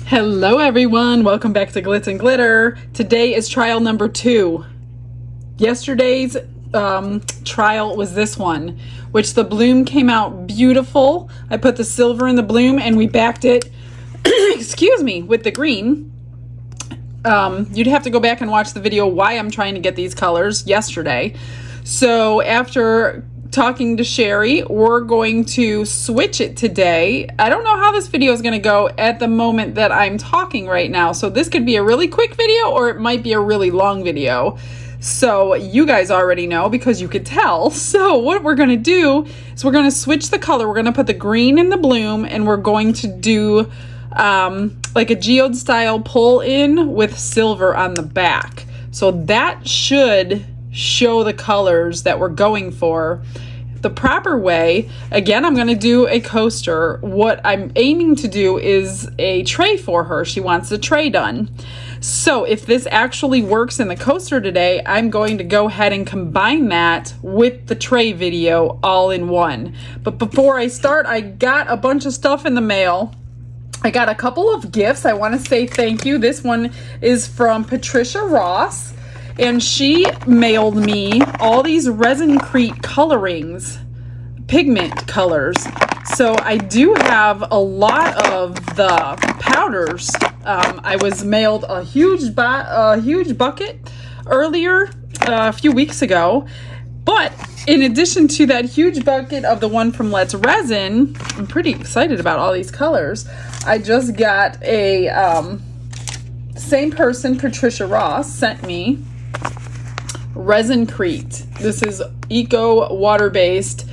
Hello everyone, welcome back to Glitz and Glitter. Today is trial number 2. Yesterday's trial was this one, which the bloom came out beautiful. I put the silver in the bloom and we backed it, excuse me, with the green. You'd have to go back and watch the video why I'm trying to get these colors yesterday. So after talking to Sherry, we're going to switch it today. I don't know how this video is going to go at the moment that I'm talking right now. So this could be a really quick video or it might be a really long video. So you guys already know because you could tell. So what we're going to do is we're going to switch the color. We're going to put the green in the bloom and we're going to do like a geode style pull in with silver on the back. So that should show the colors that we're going for the proper way. Again, I'm going to do a coaster. What I'm aiming to do is a tray for her. She wants a tray done. So if this actually works in the coaster today, I'm going to go ahead and combine that with the tray video all in one. But before I start, I got a bunch of stuff in the mail. I got a couple of gifts. I want to say thank you. This one is from Patricia Ross. And she mailed me all these resin-crete colorings, pigment colors. So I do have a lot of the powders. I was mailed a huge bucket earlier, a few weeks ago. But in addition to that huge bucket of the one from Let's Resin, I'm pretty excited about all these colors. I just got a, same person, Patricia Ross, sent me RESIN-crete. This is eco water-based,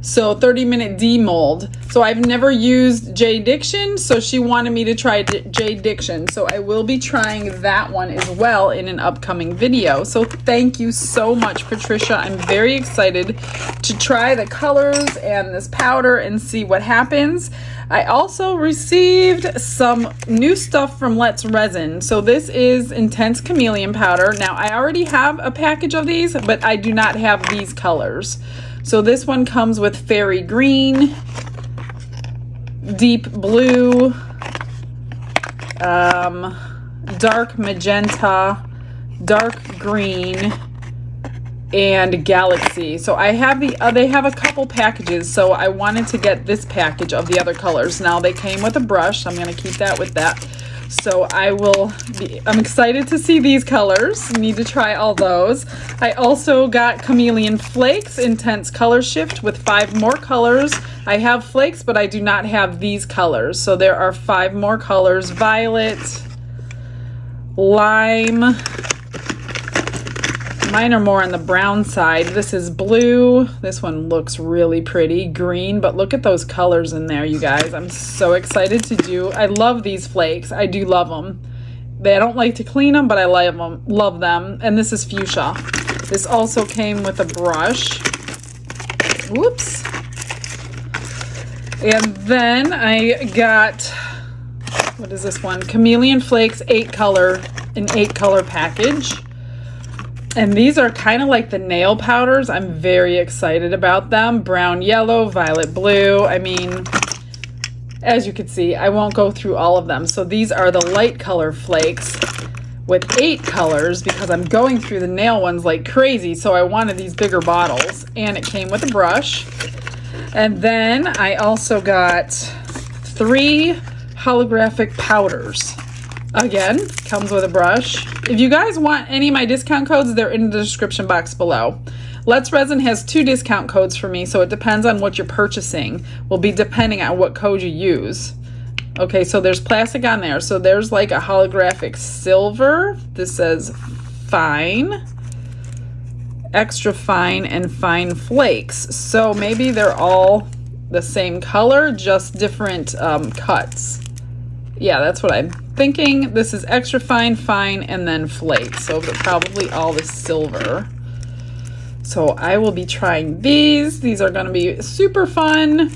so 30-minute demold. So I've never used J Diction, so she wanted me to try J Diction. So I will be trying that one as well in an upcoming video. So thank you so much, Patricia. I'm very excited to try the colors and this powder and see what happens. I also received some new stuff from Let's Resin. So this is Intense Chameleon Powder. Now I already have a package of these, but I do not have these colors. So this one comes with Fairy Green, Deep Blue, Dark Magenta, Dark Green, and Galaxy. So I have they have a couple packages, so I wanted to get this package of the other colors. Now they came with a brush. I'm going to keep that with that. So I'm excited to see these colors. Need to try all those. I also got Chameleon Flakes Intense Color Shift with 5 more colors. I have flakes, but I do not have these colors. So there are 5 more colors: violet, lime. Mine are more on the brown side. This is blue. This one looks really pretty. Green, but look at those colors in there, you guys. I'm so excited to do. I love these flakes. I do love them. I don't like to clean them, but I love them. And this is fuchsia. This also came with a brush. Whoops. And then I got, what is this one? Chameleon Flakes an 8 color package. And these are kind of like the nail powders. I'm very excited about them. Brown, yellow, violet, blue. I mean, as you can see, I won't go through all of them. So these are the light color flakes with 8 colors because I'm going through the nail ones like crazy. So I wanted these bigger bottles, and it came with a brush. And then I also got 3 holographic powders. Again, comes with a brush. If you guys want any of my discount codes, they're in the description box below. Let's Resin has 2 discount codes for me, so it depends on what you're purchasing. Will be depending on what code you use. Okay, so there's plastic on there. So there's like a holographic silver. This says fine, extra fine, and fine flakes. So maybe they're all the same color, just different cuts. Yeah, that's what I'm thinking. This is extra fine, fine, and then flakes. So they're probably all the silver. So I will be trying these. These are going to be super fun.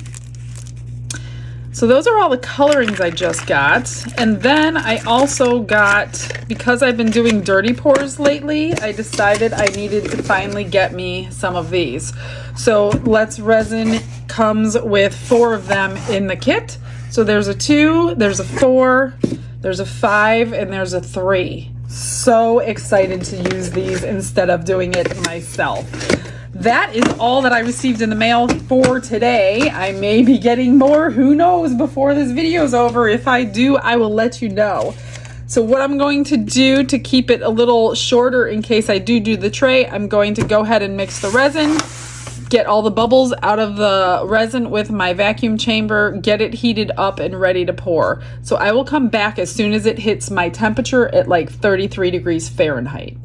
So those are all the colorings I just got. And then I also got, because I've been doing dirty pours lately, I decided I needed to finally get me some of these. So Let's Resin comes with 4 of them in the kit. So there's a 2, there's a 4, There's a 5 and there's a 3. So excited to use these instead of doing it myself. That is all that I received in the mail for today. I may be getting more, who knows, before this video is over. If I do, I will let you know. So what I'm going to do to keep it a little shorter in case I do the tray, I'm going to go ahead and mix the resin, get all the bubbles out of the resin with my vacuum chamber, get it heated up and ready to pour. So I will come back as soon as it hits my temperature at like 33 degrees Fahrenheit.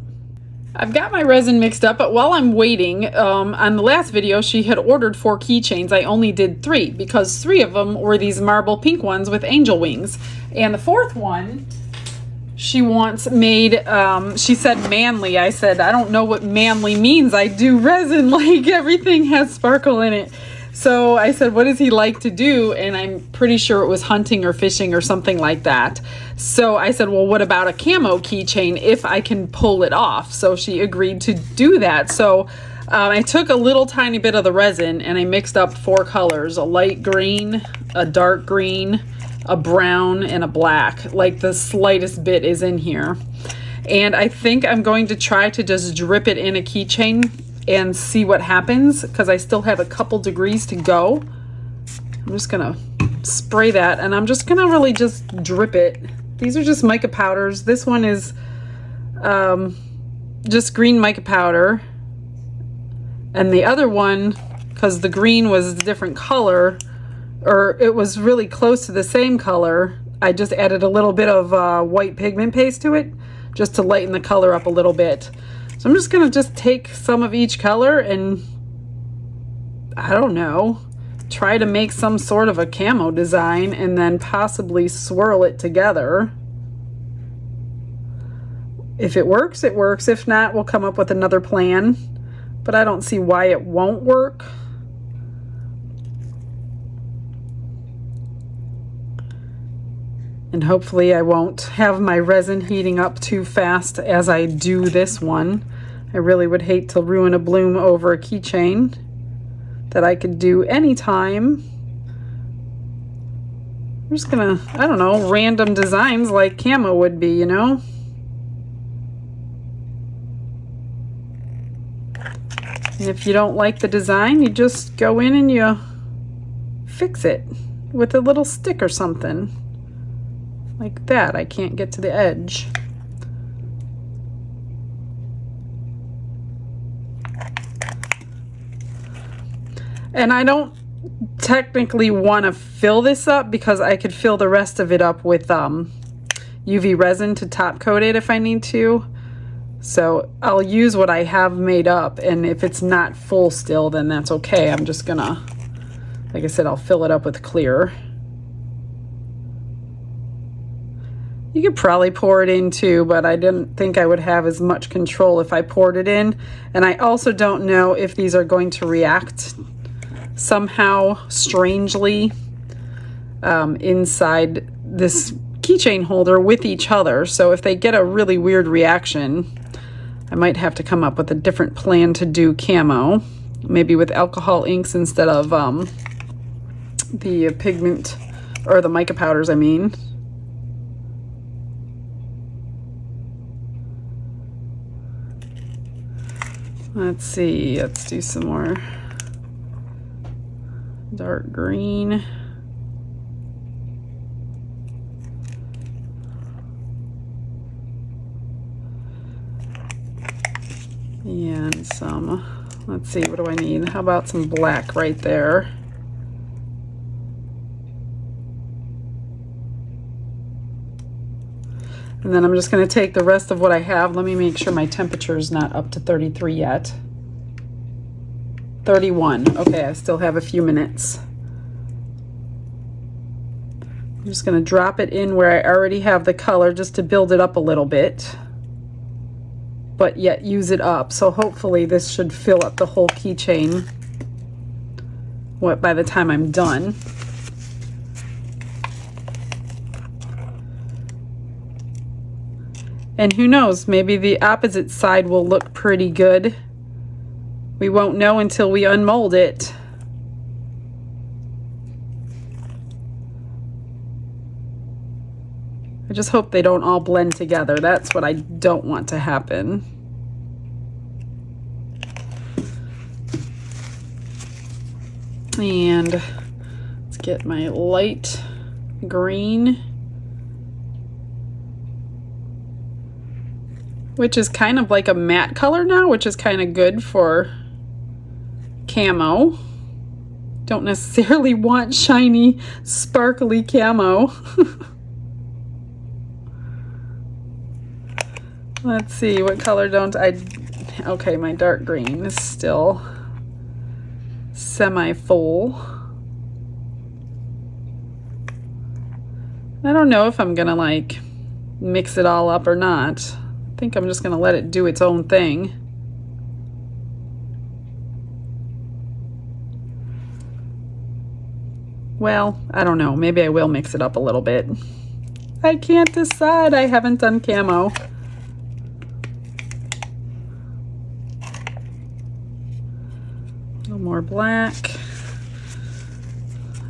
I've got my resin mixed up, but while I'm waiting, on the last video, she had ordered 4 keychains. I only did 3 because 3 of them were these marble pink ones with angel wings. And the 4th one, she wants made, she said manly. I said, I don't know what manly means. I do resin, like everything has sparkle in it. So I said, what does he like to do? And I'm pretty sure it was hunting or fishing or something like that. So I said, well, what about a camo keychain if I can pull it off? So she agreed to do that. So I took a little tiny bit of the resin and I mixed up 4 colors, a light green, a dark green, a brown, and a black. Like the slightest bit is in here. And I think I'm going to try to just drip it in a keychain and see what happens because I still have a couple degrees to go. I'm just gonna spray that and I'm just gonna really just drip it. These are just mica powders. This one is just green mica powder, and the other one, because the green was a different color, or it was really close to the same color, I just added a little bit of white pigment paste to it just to lighten the color up a little bit. So I'm just gonna just take some of each color and, I don't know, try to make some sort of a camo design and then possibly swirl it together. If it works, it works. If not, we'll come up with another plan. But I don't see why it won't work. And hopefully I won't have my resin heating up too fast as I do this one. I really would hate to ruin a bloom over a keychain that I could do anytime. I'm just gonna, I don't know, random designs like camo would be, you know? And if you don't like the design, you just go in and you fix it with a little stick or something. Like that. I can't get to the edge. And I don't technically want to fill this up because I could fill the rest of it up with UV resin to top coat it if I need to. So I'll use what I have made up, and if it's not full still, then that's okay. I'm just gonna, like I said, I'll fill it up with clear. You could probably pour it in too, but I didn't think I would have as much control if I poured it in. And I also don't know if these are going to react somehow strangely inside this keychain holder with each other. So if they get a really weird reaction, I might have to come up with a different plan to do camo, maybe with alcohol inks instead of the pigment, or the mica powders, I mean. Let's see, let's do some more dark green. And some, let's see, what do I need? How about some black right there? And then I'm just going to take the rest of what I have. Let me make sure my temperature is not up to 33 yet. 31. Okay, I still have a few minutes. I'm just going to drop it in where I already have the color just to build it up a little bit, but yet use it up. So hopefully this should fill up the whole keychain by the time I'm done. And who knows, maybe the opposite side will look pretty good. We won't know until we unmold it. I just hope they don't all blend together. That's what I don't want to happen. And let's get my light green, which is kind of like a matte color now, which is kind of good for camo. Don't necessarily want shiny, sparkly camo. Let's see, what color don't I... Okay, my dark green is still semi-full. I don't know if I'm gonna like mix it all up or not. I think I'm just gonna let it do its own thing. Well, I don't know. Maybe I will mix it up a little bit. I can't decide. I haven't done camo. A little more black.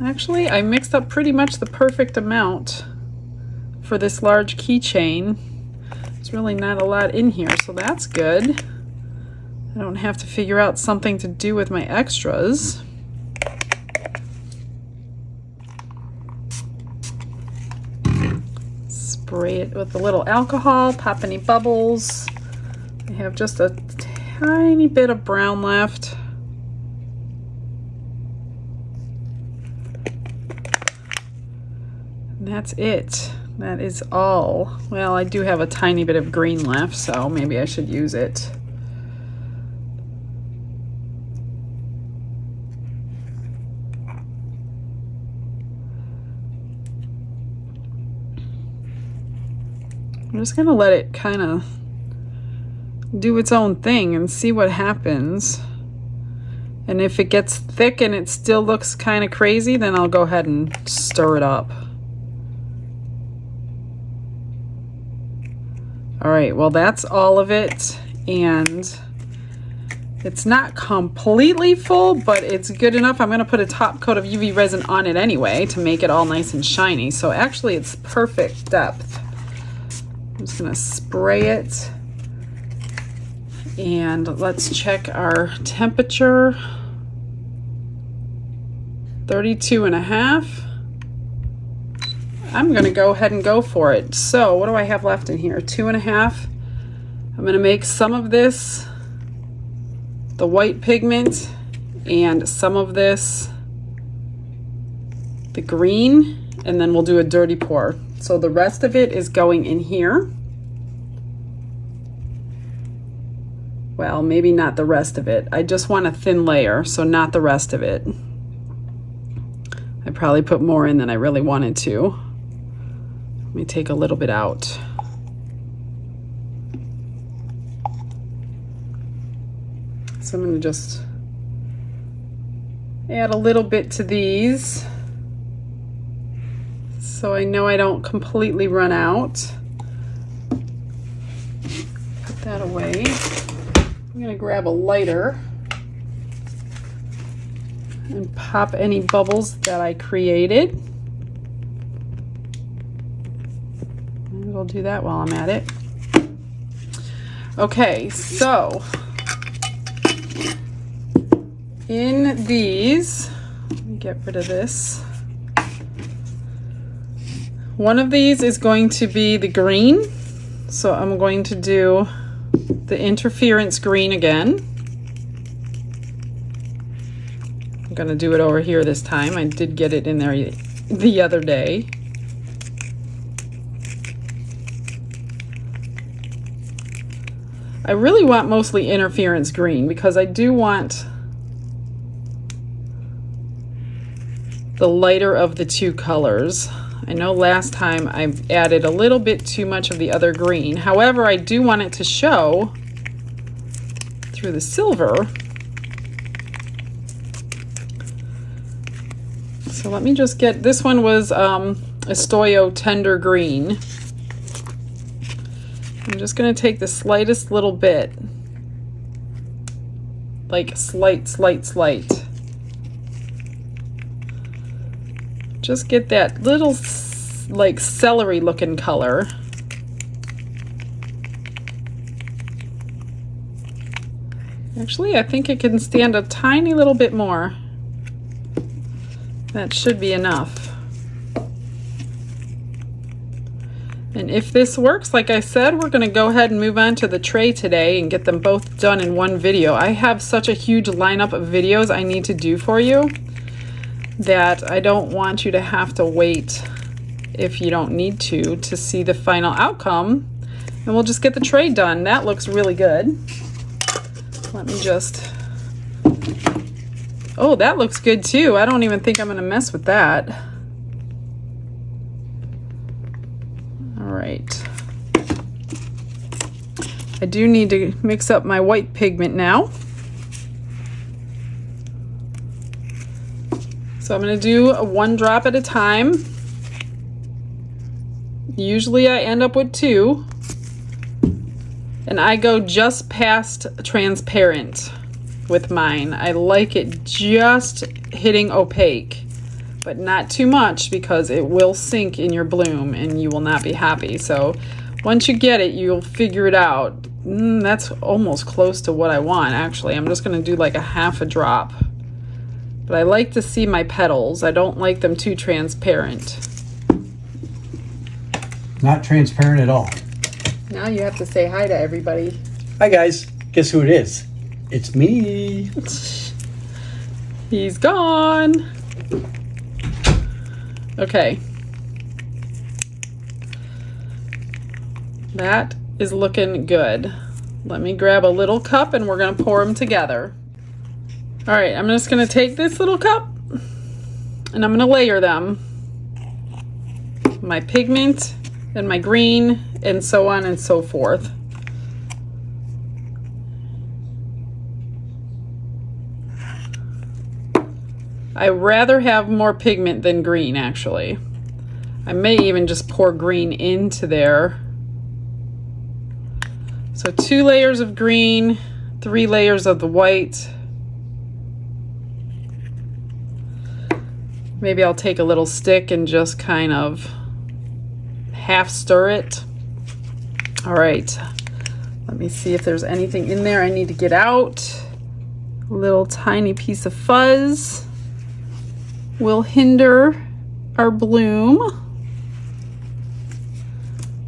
Actually, I mixed up pretty much the perfect amount for this large keychain. There's really not a lot in here, so that's good. I don't have to figure out something to do with my extras. Spray it with a little alcohol, pop any bubbles. I have just a tiny bit of brown left. And that's it. That is all. Well, I do have a tiny bit of green left, so maybe I should use it. I'm just gonna let it kind of do its own thing and see what happens. And if it gets thick and it still looks kind of crazy, then I'll go ahead and stir it up. All right, well, that's all of it. And it's not completely full, but it's good enough. I'm gonna put a top coat of UV resin on it anyway to make it all nice and shiny. So actually it's perfect depth. I'm just gonna spray it. And let's check our temperature. 32.5. I'm gonna go ahead and go for it. So what do I have left in here? 2.5. I'm gonna make some of this the white pigment and some of this the green, and then we'll do a dirty pour. So the rest of it is going in here. Well, maybe not the rest of it. I just want a thin layer, so not the rest of it. I probably put more in than I really wanted to. Let me take a little bit out. So I'm going to just add a little bit to these so I know I don't completely run out. Put that away. I'm going to grab a lighter and pop any bubbles that I created. And we'll do that while I'm at it. Okay, so in these, let me get rid of this. One of these is going to be the green. So I'm going to do the interference green again. I'm going to do it over here this time. I did get it in there the other day. I really want mostly interference green because I do want the lighter of the two colors. I know last time I've added a little bit too much of the other green. However, I do want it to show through the silver. So let me just get, this one was Istoyo Tender Green. I'm just going to take the slightest little bit, like slight. Just get that little like celery looking color. Actually, I think it can stand a tiny little bit more. That should be enough. And if this works, like I said, we're going to go ahead and move on to the tray today and get them both done in one video. I have such a huge lineup of videos I need to do for you that I don't want you to have to wait, if you don't need to see the final outcome. And we'll just get the tray done. That looks really good. Let me just... Oh, that looks good too. I don't even think I'm going to mess with that. Right. I do need to mix up my white pigment now. So I'm going to do a 1 drop at a time. Usually I end up with 2. And I go just past transparent with mine. I like it just hitting opaque, but not too much because it will sink in your bloom and you will not be happy. So once you get it, you'll figure it out. That's almost close to what I want, actually. I'm just going to do like a 1/2 drop. But I like to see my petals. I don't like them too transparent. Not transparent at all. Now you have to say hi to everybody. Hi guys, guess who it is? It's me. He's gone. Okay. That is looking good. Let me grab a little cup and we're going to pour them together. All right, I'm just going to take this little cup and I'm going to layer them. My pigment and my green and so on and so forth. I rather have more pigment than green, actually. I may even just pour green into there. So 2 layers of green, 3 layers of the white. Maybe I'll take a little stick and just kind of half stir it. All right, let me see if there's anything in there I need to get out. A little tiny piece of fuzz will hinder our bloom.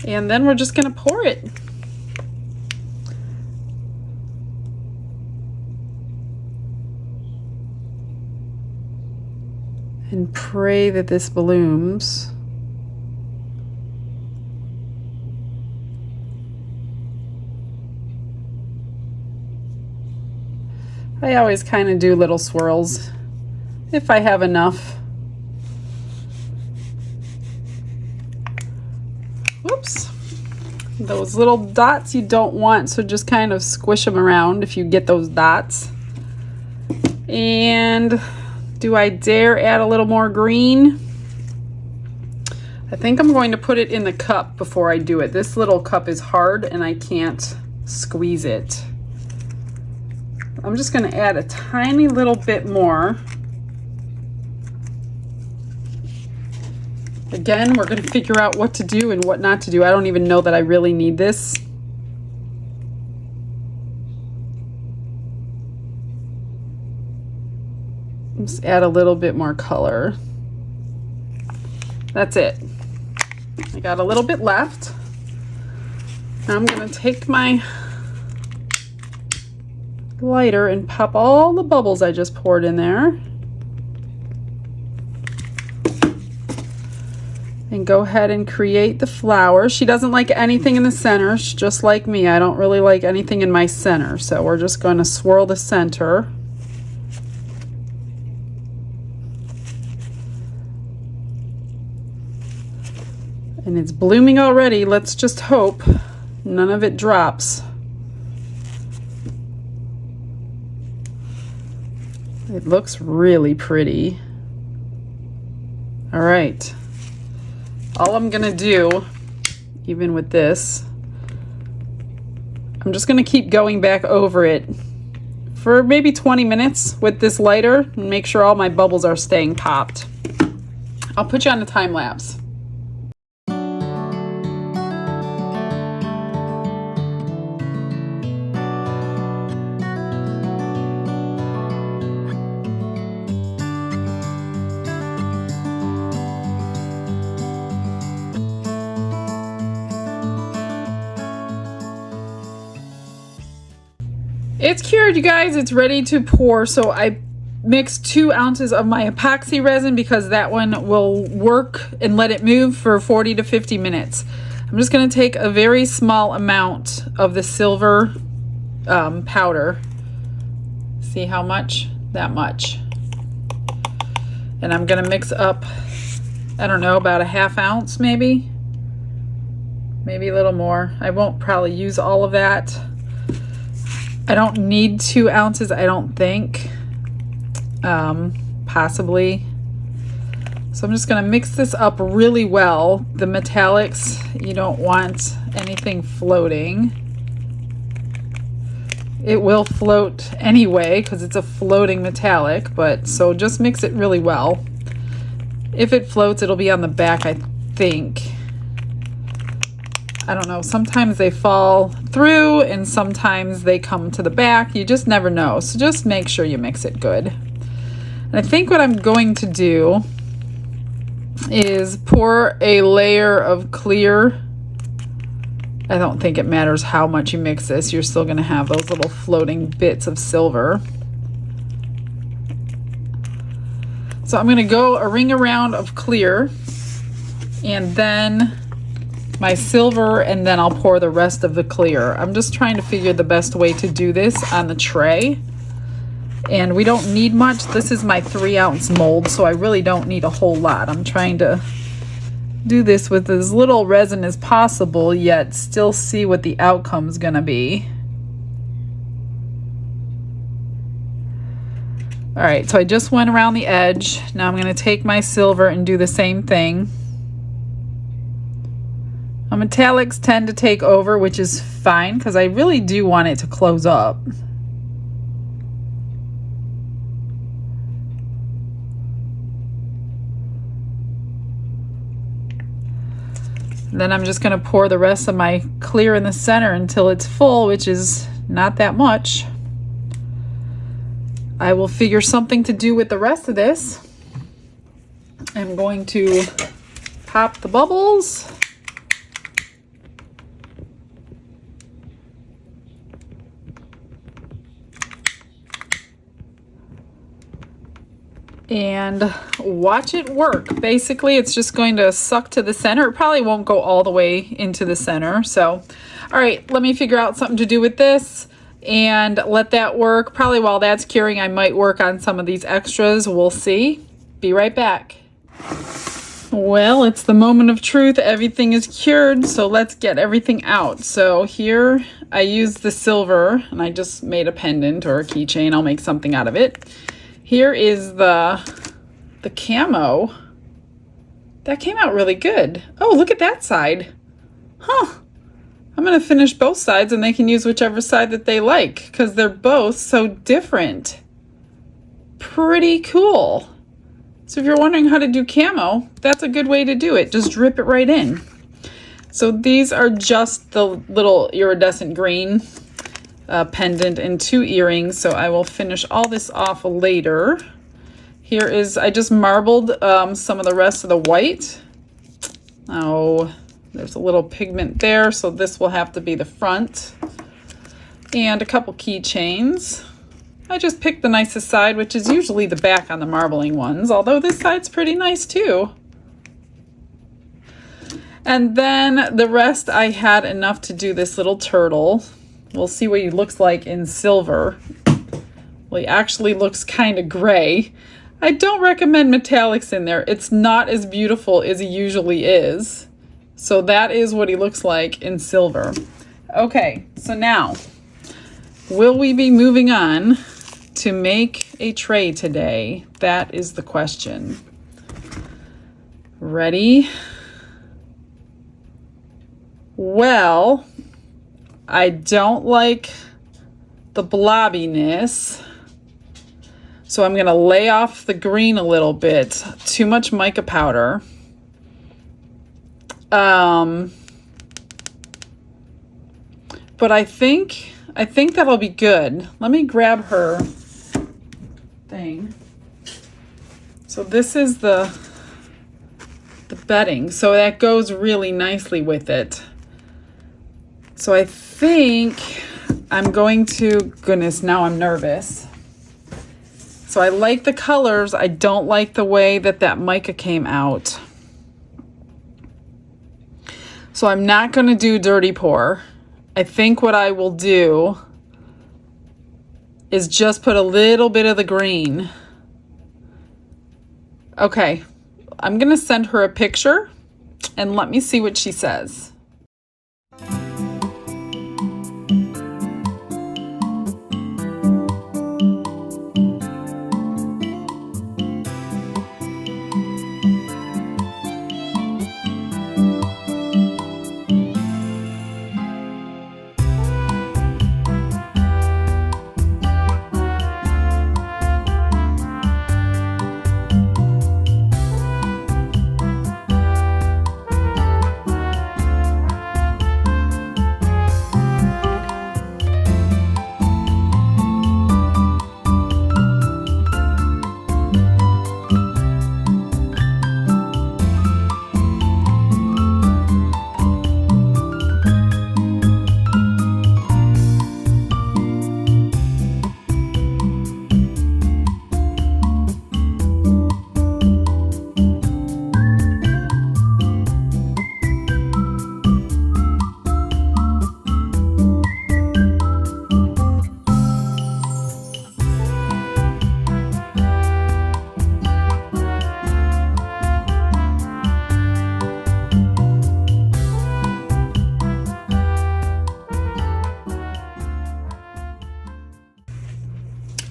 And then we're just going to pour it. And pray that this blooms. I always kind of do little swirls if I have enough. Whoops. Those little dots you don't want, so just kind of squish them around if you get those dots. And do I dare add a little more green? I think I'm going to put it in the cup before I do it. This little cup is hard and I can't squeeze it. I'm just going to add a tiny little bit more. Again, we're going to figure out what to do and what not to do. I don't even know that I really need this. Just add a little bit more color. That's it. I got a little bit left. Now I'm going to take my lighter and pop all the bubbles I just poured in there. And go ahead and create the flower. She doesn't like anything in the center. She's just like me. I don't really like anything in my center. So we're just going to swirl the center. And it's blooming already. Let's just hope none of it drops. It looks really pretty. All right. All I'm gonna do, even with this, I'm just gonna keep going back over it for maybe 20 minutes with this lighter and make sure all my bubbles are staying popped. I'll put you on a time lapse. It's cured, you guys. It's ready to pour. So I mixed 2 ounces of my epoxy resin because that one will work and let it move for 40 to 50 minutes. I'm just going to take a very small amount of the silver powder. See how much? That much. And I'm going to mix up, I don't know, about a ½ ounce maybe. Maybe a little more. I won't probably use all of that. I don't need 2 ounces, I don't think. Possibly. So I'm just going to mix this up really well. The metallics, you don't want anything floating. It will float anyway because it's a floating metallic, but so just mix it really well. If it floats, it'll be on the back, I think. I don't know, sometimes they fall through and sometimes they come to the back. You just never know. So just make sure you mix it good. And I think what I'm going to do is pour a layer of clear. I don't think it matters how much you mix this. You're still going to have those little floating bits of silver. So I'm going to go a ring around of clear and then my silver, and then I'll pour the rest of the clear. I'm just trying to figure the best way to do this on the tray. And we don't need much. This is my 3-ounce mold, so I really don't need a whole lot. I'm trying to do this with as little resin as possible, yet still see what the outcome's gonna be. All right, so I just went around the edge. Now I'm gonna take my silver and do the same thing. Metallics tend to take over, which is fine because I really do want it to close up. Then I'm just going to pour the rest of my clear in the center until it's full, which is not that much. I will figure something to do with the rest of this. I'm going to pop the bubbles. And watch it work. Basically, it's just going to suck to the center. It probably won't go all the way into the center. So, all right, let me figure out something to do with this and let that work. Probably while that's curing, I might work on some of these extras. We'll see. Be right back. Well, it's the moment of truth. Everything is cured, so let's get everything out. So here I used the silver, and I just made a pendant or a keychain. I'll make something out of it. Here is the camo. That came out really good. Oh, look at that side. Huh. I'm going to finish both sides and they can use whichever side that they like because they're both so different. Pretty cool. So if you're wondering how to do camo, that's a good way to do it. Just drip it right in. So these are just the little iridescent green pendant and 2 earrings, so I will finish all this off later. Here is, I just marbled some of the rest of the white. Oh, there's a little pigment there, so this will have to be the front. And a couple keychains. I just picked the nicest side, which is usually the back on the marbling ones, although this side's pretty nice too. And then the rest I had enough to do this little turtle. We'll see what he looks like in silver. Well, he actually looks kind of gray. I don't recommend metallics in there. It's not as beautiful as he usually is. So that is what he looks like in silver. Okay, so now, will we be moving on to make a tray today? That is the question. Ready? Well, I don't like the blobbiness, so I'm going to lay off the green a little bit. Too much mica powder. But I think that'll be good. Let me grab her thing. So this is the bedding, so that goes really nicely with it. So I think I'm going to, goodness, now I'm nervous. So I like the colors. I don't like the way that that mica came out. So I'm not going to do dirty pour. I think what I will do is just put a little bit of the green. Okay, I'm going to send her a picture and let me see what she says.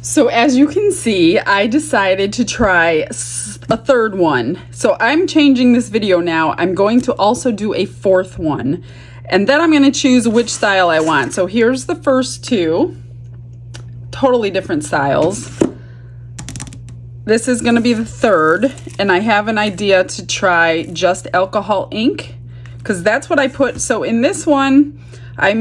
So as you can see, I decided to try a third one. So I'm changing this video now. I'm going to also do a fourth one. And then I'm going to choose which style I want. So here's the first two. Totally different styles. This is going to be the third. And I have an idea to try just alcohol ink, because that's what I put. So in this one, I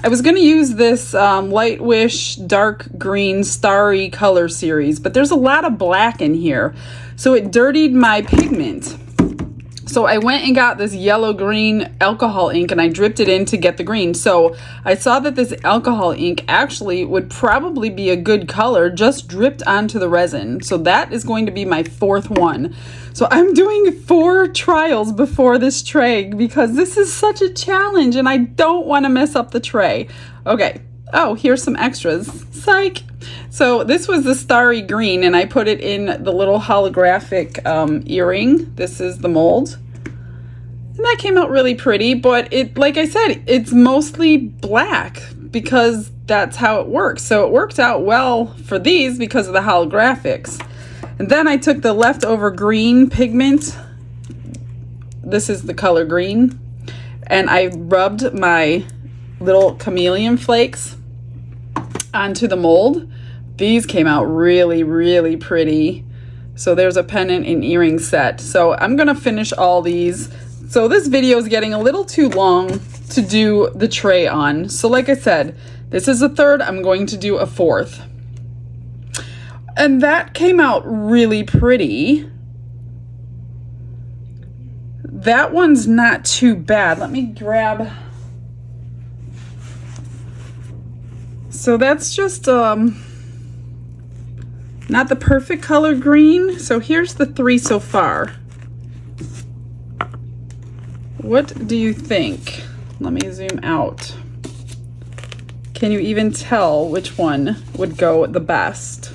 was going to use this Light Wish Dark Green Starry Color series, but there's a lot of black in here, so it dirtied my pigment. So I went and got this yellow green alcohol ink and I dripped it in to get the green. So I saw that this alcohol ink actually would probably be a good color just dripped onto the resin. So that is going to be my fourth one. So I'm doing 4 trials before this tray because this is such a challenge and I don't want to mess up the tray. Okay. Oh, here's some extras. Psych. So this was the starry green and I put it in the little holographic earring. This is the mold. And that came out really pretty, but it, like I said, it's mostly black because that's how it works. So it worked out well for these because of the holographics. And then I took the leftover green pigment. This is the color green. And I rubbed my little chameleon flakes onto the mold. These came out really, really pretty. So there's a pendant and earring set. So I'm gonna finish all these. So this video is getting a little too long to do the tray on. So like I said, this is a third, I'm going to do a fourth. And that came out really pretty. That one's not too bad. Let me grab. So that's just not the perfect color green. So here's the 3 so far. What do you think? Let me zoom out. Can you even tell which one would go the best?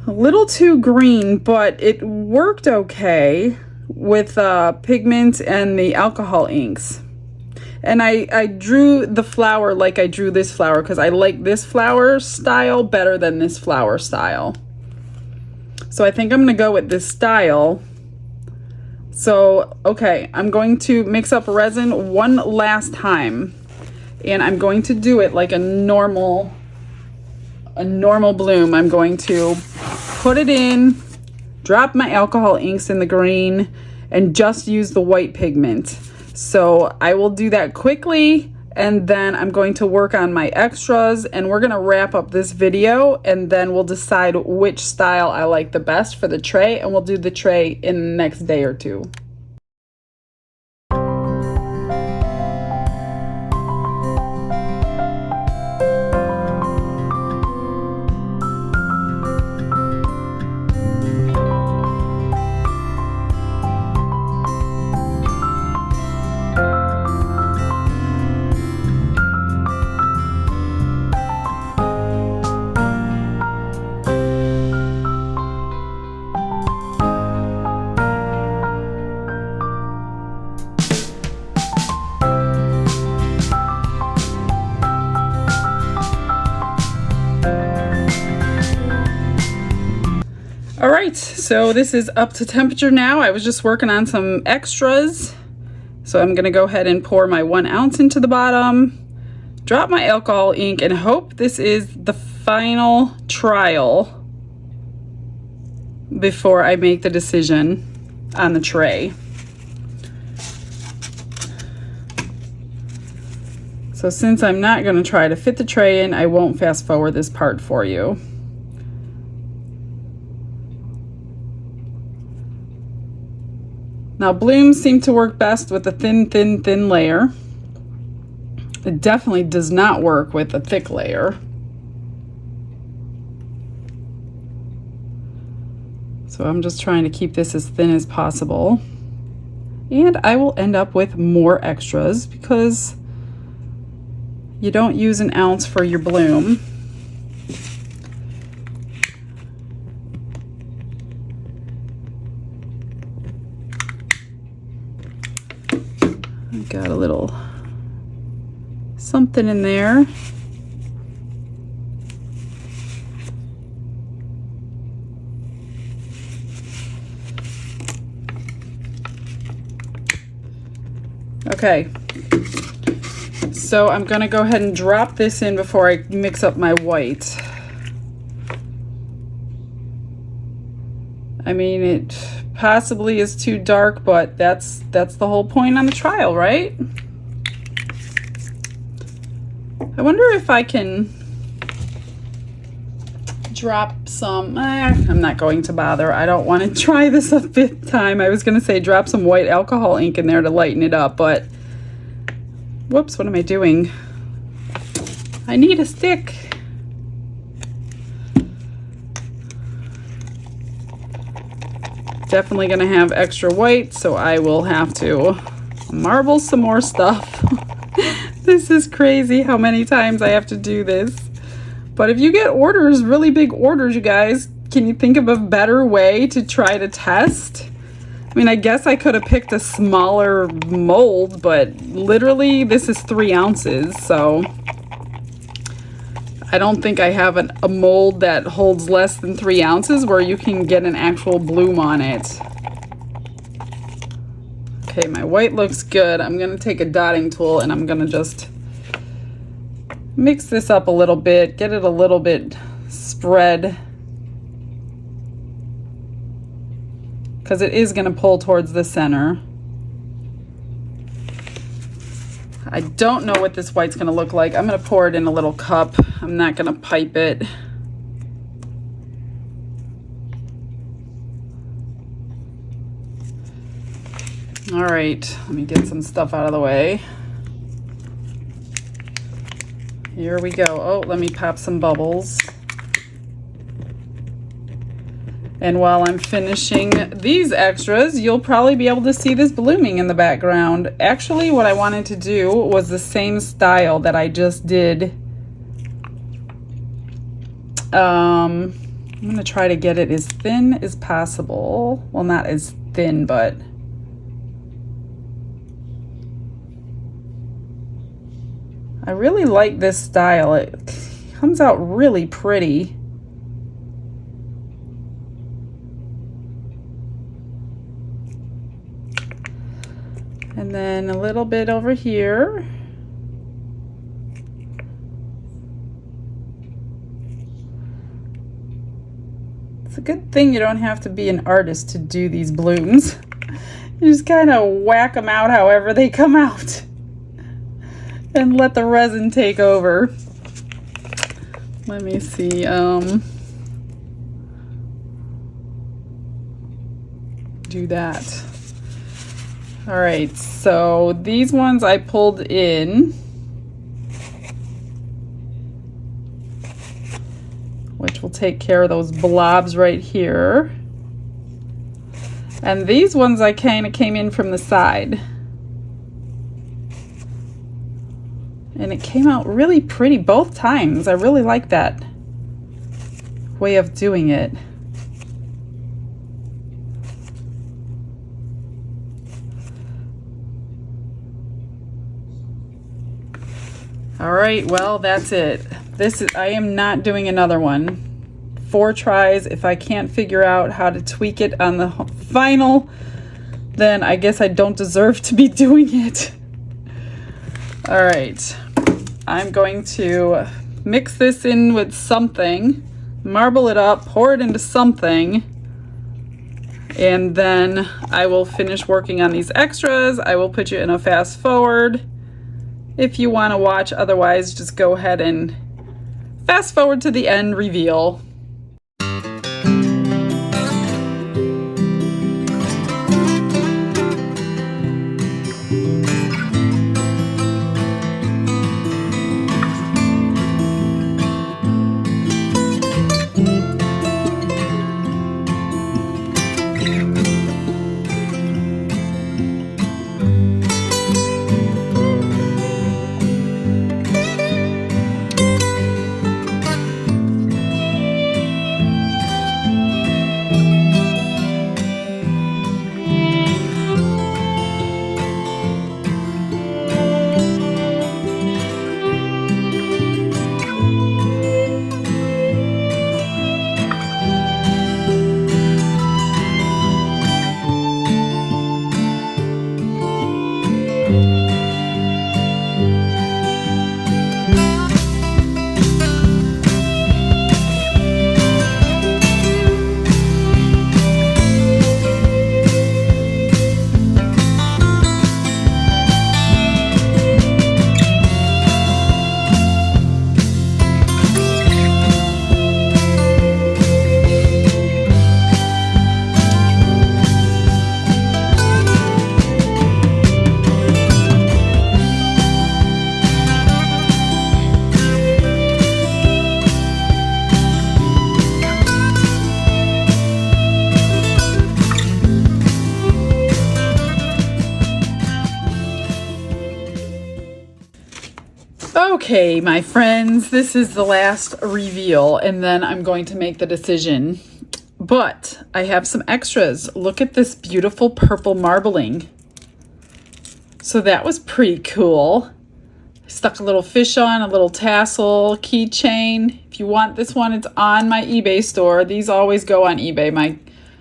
A little too green, but it worked okay with pigment and the alcohol inks. And I drew the flower like I drew this flower because I like this flower style better than this flower style. So I think I'm gonna go with this style. So, okay, I'm going to mix up resin one last time. And I'm going to do it like a normal bloom. I'm going to put it in, drop my alcohol inks in the green, and just use the white pigment. So I will do that quickly, and then I'm going to work on my extras, and we're gonna wrap up this video, and then we'll decide which style I like the best for the tray, and we'll do the tray in the next day or two. so this is up to temperature now. I was just working on some extras. So I'm gonna go ahead and pour my 1 ounce into the bottom, drop my alcohol ink, and hope this is the final trial before I make the decision on the tray. So since I'm not gonna try to fit the tray in, I won't fast forward this part for you. Now blooms seem to work best with a thin layer. It definitely does not work with a thick layer. So I'm just trying to keep this as thin as possible. And I will end up with more extras because you don't use 1 ounce for your bloom. Got a little something in there. Okay, so I'm gonna go ahead and drop this in before I mix up my white. I mean, it possibly is too dark, but that's the whole point on the trial, right? I wonder if I can drop some, I'm not going to bother. I don't want to try this a 5th time. I was going to say drop some white alcohol ink in there to lighten it up, but whoops, what am I doing? I need a stick. Definitely going to have extra white, so I will have to marble some more stuff. This is crazy how many times I have to do this. But if you get orders, really big orders, you guys, can you think of a better way to try to test? I mean, I guess I could have picked a smaller mold, but literally this is 3 ounces, so I don't think I have a mold that holds less than 3 ounces where you can get an actual bloom on it. Okay, my white looks good. I'm gonna take a dotting tool and I'm gonna just mix this up a little bit, get it a little bit spread, because it is gonna pull towards the center. I don't know what this white's gonna look like. I'm gonna pour it in a little cup. I'm not gonna pipe it. All right, let me get some stuff out of the way. Here we go. Oh, let me pop some bubbles. And while I'm finishing these extras, you'll probably be able to see this blooming in the background. Actually, what I wanted to do was the same style that I just did. I'm gonna try to get it as thin as possible. Well, not as thin, but I really like this style. It comes out really pretty. And then a little bit over here. It's a good thing you don't have to be an artist to do these blooms. You just kind of whack them out however they come out and let the resin take over. Let me see. Do that. All right, so these ones I pulled in, which will take care of those blobs right here. And these ones I kind of came in from the side. And it came out really pretty both times. I really like that way of doing it. All right, well, that's it. I am not doing another one 4 tries. If I can't figure out how to tweak it on the final, then I guess I don't deserve to be doing it. All right, I'm going to mix this in with something, marble it up, pour it into something, and then I will finish working on these extras. I will put you in a fast forward if you want to watch. Otherwise, just go ahead and fast forward to the end reveal. Okay, my friends, this is the last reveal, and then I'm going to make the decision. But I have some extras. Look at this beautiful purple marbling. So that was pretty cool. I stuck a little fish on, a little tassel, keychain. If you want this one, it's on my eBay store. These always go on eBay. My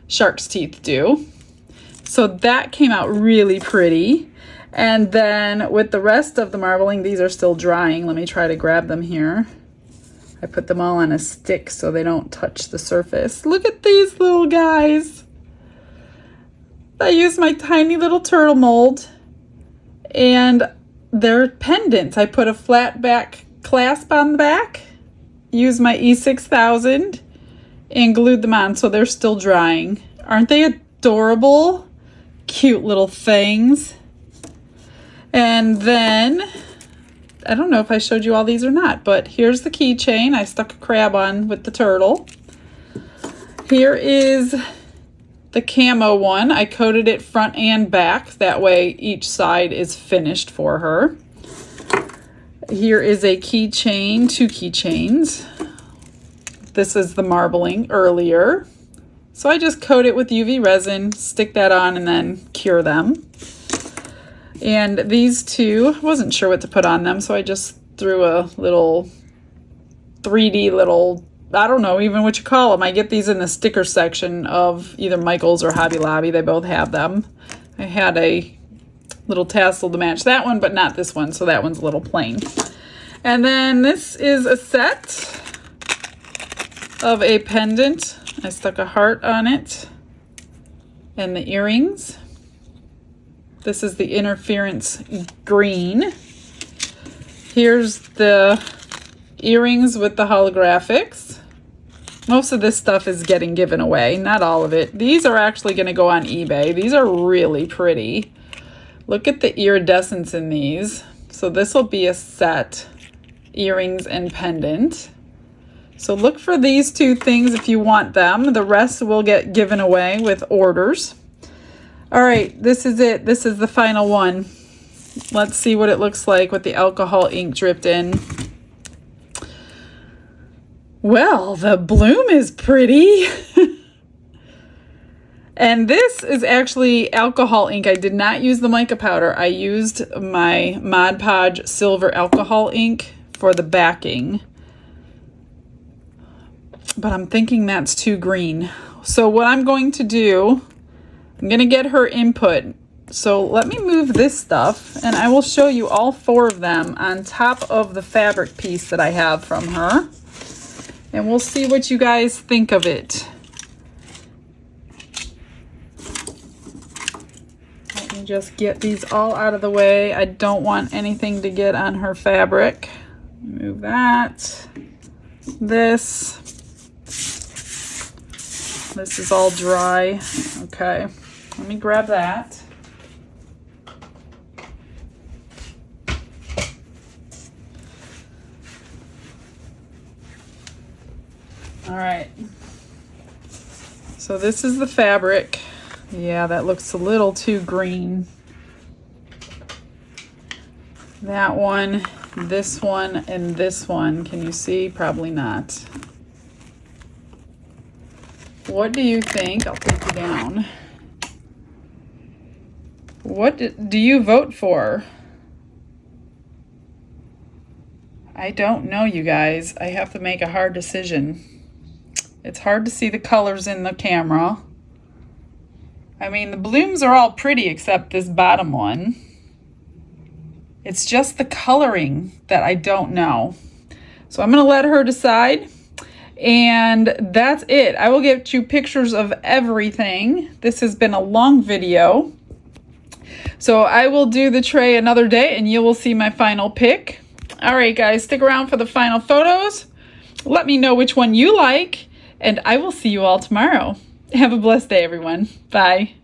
shark's teeth do. So that came out really pretty. And then with the rest of the marbling, these are still drying. Let me try to grab them here. I put them all on a stick so they don't touch the surface. Look at these little guys. I used my tiny little turtle mold, and they're pendants. I put a flat back clasp on the back, used my E6000, and glued them on so they're still drying. Aren't they adorable? Cute little things. And then, I don't know if I showed you all these or not, but here's the keychain. I stuck a crab on with the turtle. Here is the camo one. I coated it front and back. That way each side is finished for her. Here is a keychain, 2 keychains. This is the marbling earlier. So I just coat it with UV resin, stick that on, and then cure them. And these 2, I wasn't sure what to put on them, so I just threw a little 3D little, I don't know even what you call them. I get these in the sticker section of either Michael's or Hobby Lobby. They both have them. I had a little tassel to match that one, but not this one, so that one's a little plain. And then this is a set of a pendant. I stuck a heart on it, and the earrings. This is the interference green. Here's the earrings with the holographics. Most of this stuff is getting given away, not all of it. These are actually going to go on eBay. These are really pretty. Look at the iridescence in these. So this will be a set, earrings and pendant. So look for these 2 things if you want them. The rest will get given away with orders. All right, this is it. This is the final one. Let's see what it looks like with the alcohol ink dripped in. Well, the bloom is pretty. And this is actually alcohol ink. I did not use the mica powder. I used my Mod Podge silver alcohol ink for the backing. but I'm thinking that's too green. So what I'm going to do, I'm going to get her input. So let me move this stuff and I will show you all 4 of them on top of the fabric piece that I have from her. And we'll see what you guys think of it. Let me just get these all out of the way. I don't want anything to get on her fabric. Move that. This is all dry. Okay, let me grab that. All right, so this is the fabric. Yeah, that looks a little too green. That one, this one, and this one. Can you see? Probably not. What do you think? I'll take you down. What do you vote for? I don't know, you guys. I have to make a hard decision. It's hard to see the colors in the camera. I mean, the blooms are all pretty except this bottom one. It's just the coloring that I don't know. So I'm going to let her decide. And that's it. I will get you pictures of everything. This has been a long video. So I will do the tray another day and you will see my final pick. All right, guys, stick around for the final photos. Let me know which one you like. And I will see you all tomorrow. Have a blessed day, everyone. Bye.